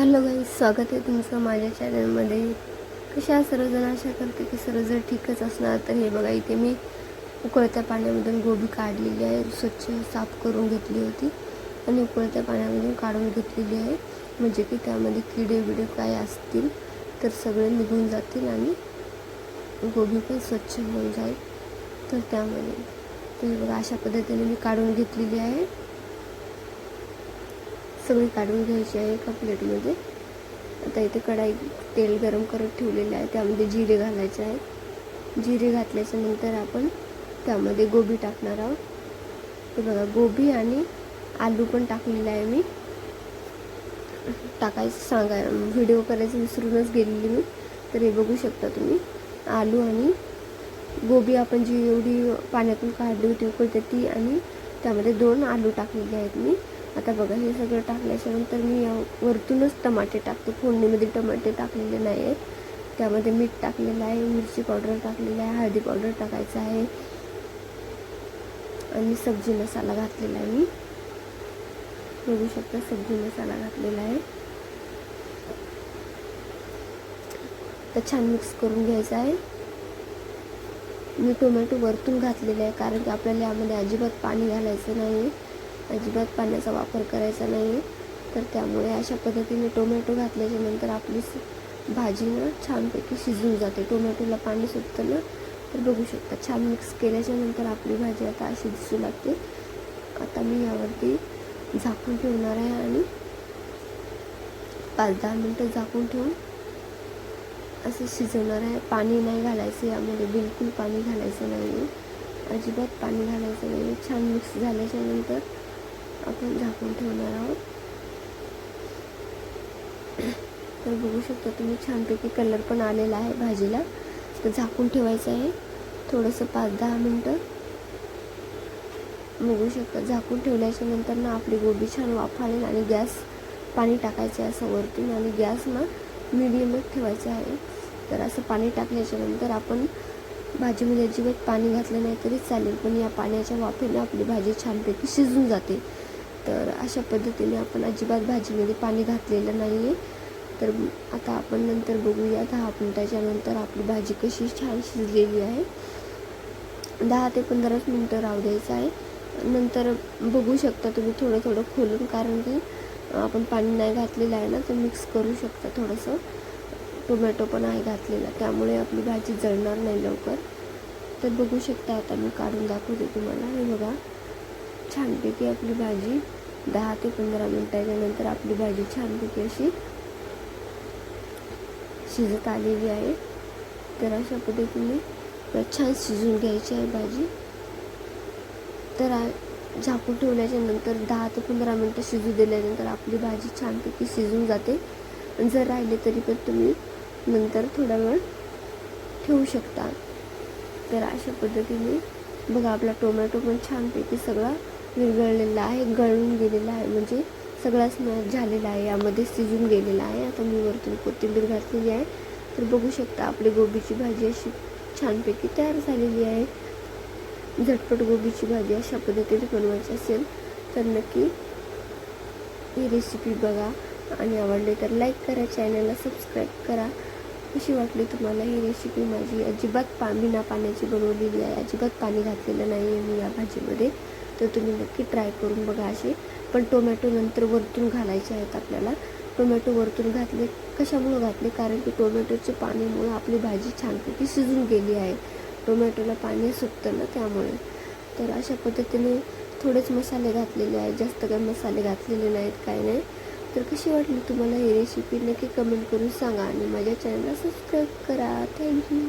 Hello guys, स्वागत आहे तुमचं माझ्या चॅनलमध्ये. कशा सर्वजण, आशा करते की सर्व जर ठीकच असणार. तर हे बघा, इथे मी उकळत्या पाण्यामधून गोबी काढलेली आहे, स्वच्छ साफ करून घेतली होती आणि उकळत्या पाण्यामधून काढून घेतलेली आहे, म्हणजे की त्यामध्ये किडे बिडे काय असतील तर सगळे निघून जातील आणि गोबी पण स्वच्छ होऊन जाईल. तर त्यामध्ये तर बघा, अशा पद्धतीने मी काढून घेतलेली आहे. सगळी काढून घ्यायची आहे एका प्लेटमध्ये. आता इथे कढाई तेल गरम करत ठेवलेले आहे, त्यामध्ये जिरे घालायचे आहे. जिरे घातल्याच्या नंतर आपण त्यामध्ये गोबी टाकणार आहोत. हे बघा, गोबी आणि आलू पण टाकलेला आहे. मी टाकायचं व्हिडिओ करायचं विसरूनच गेलेली मी. तर हे बघू शकता तुम्ही, आलू आणि गोबी आपण जी एवढी पाण्यातून काढली होती उकळते ती, आणि त्यामध्ये 2 आलू टाकलेले आहेत मी. आता बघा, हे सगळं टाकल्याच्या नंतर मी वरतूनच टमाटे टाकते. फोडणीमध्ये टमाटे टाकलेले नाही आहेत. त्यामध्ये मीठ टाकलेलं आहे, मिरची पावडर टाकलेलं आहे, हळदी पावडर टाकायचं आहे आणि सब्जी मसाला घातलेला आहे. मी बघू शकता, सब्जी मसाला घातलेला आहे. तर छान मिक्स करून घ्यायचं आहे. मी टोमॅटो वरतून घातलेला आहे, कारण की आपल्याला यामध्ये अजिबात पाणी घालायचं नाही आहे, अजिबात पाण्याचा वापर करायचा नाही आहे. तर त्यामुळे अशा पद्धतीने टोमॅटो घातल्याच्या नंतर आपली भाजी ना छानपैकी शिजून जाते. टोमॅटोला पाणी सुटतं ना, तर बघू शकता, छान मिक्स केल्याच्या नंतर आपली भाजी आता अशी दिसू लागते. आता मी यावरती झाकून ठेवणार आहे आणि 5-10 मिनटं झाकून ठेवून असं शिजवणार आहे. पाणी नाही घालायचं यामध्ये, बिलकुल पाणी घालायचं नाही आहे, अजिबात पाणी घालायचं नाही आहे. छान मिक्स झाल्याच्या नंतर आपण झाकून ठेवणार आहोत. तर बघू शकता तुम्ही, छानपैकी कलर पण आलेला आहे भाजीला. तर झाकून ठेवायचं आहे थोडंसं 5-10 मिनटं. बघू शकता, झाकून ठेवल्याच्या नंतर ना आपली गोबी छान वाफाळेल. आणि गॅस पाणी टाकायचं आहे असं वरतून, आणि गॅस ना मीडियमच ठेवायचं आहे. तर असं पाणी टाकल्याच्या नंतर आपण भाजीमध्ये अजिबात पाणी घातलं नाही तरी चालेल, पण या पाण्याच्या वाफेने आपली भाजी छानपैकी शिजून जाते. तर अशा पद्धतीने आपण अजिबात भाजीमध्ये पाणी घातलेलं नाही आहे. तर आता आपण नंतर बघूया 10 मिनटाच्या नंतर आपली भाजी कशी छान शिजलेली आहे. 10 ते 15 मिनटं राहू द्यायचं आहे. नंतर बघू शकता तुम्ही थोडं थोडं खोलून, कारण की आपण पाणी नाही घातलेलं आहे ना, तर मिक्स करू शकता. थोडंसं टोमॅटो पण आहे घातलेला, त्यामुळे आपली भाजी जळणार नाही लवकर. तर बघू शकता, आता मी काढून दाखवते तुम्हाला. हे बघा, छानपैकी आपली भाजी 10 ते 15 मिनटाच्या नंतर आपली भाजी छानपैकी अशी शिजत आलेली आहे. तर अशा पद्धतीने छान शिजून घ्यायची आहे भाजी. तर झाकून ठेवल्याच्या नंतर 10 ते 15 मिनटं शिजू दिल्यानंतर आपली भाजी छानपैकी शिजून जाते. जर राहिले तरी पण तुम्ही नंतर थोडा वेळ ठेवू शकता. तर अशा पद्धतीने बघा, आपला टोमॅटो पण छानपैकी सगळा विरघळलेला आहे, गळून गेलेला आहे, म्हणजे सगळाच मॅच झालेला आहे, यामध्ये शिजून गेलेला आहे. आता मी वरतून कोथिंबीर घातलेली आहे. तर बघू शकता, आपली गोबीची भाजी अशी छानपैकी तयार झालेली आहे. झटपट गोबीची भाजी अशा पद्धतीने बनवायची असेल तर नक्की ही रेसिपी बघा, आणि आवडली तर लाईक करा, चॅनलला सबस्क्राईब करा. कशी वाटली तुम्हाला ही रेसिपी माझी? अजिबात बिना पाण्याची बनवलेली आहे, अजिबात पाणी घातलेलं नाही आहे मी या भाजीमध्ये. तर तुम्ही नक्की ट्राय करून बघा असे. पण टोमॅटो नंतर वरतून घालायचे आहेत आपल्याला. टोमॅटो वरतून घातले कशामुळे घातले, कारण की टोमॅटोच्या पाण्यामुळे आपली भाजी छानपैकी शिजून गेली आहे. टोमॅटोला पाणी सुटतं ना, त्यामुळे. तर अशा पद्धतीने थोडेच मसाले घातलेले आहेत, जास्त काही मसाले घातलेले नाहीत, काय नाही. तर कशी वाटली तुम्हाला ही रेसिपी नक्की कमेंट करून सांगा, आणि माझ्या चॅनलला सबस्क्राईब करा. थँक्यू.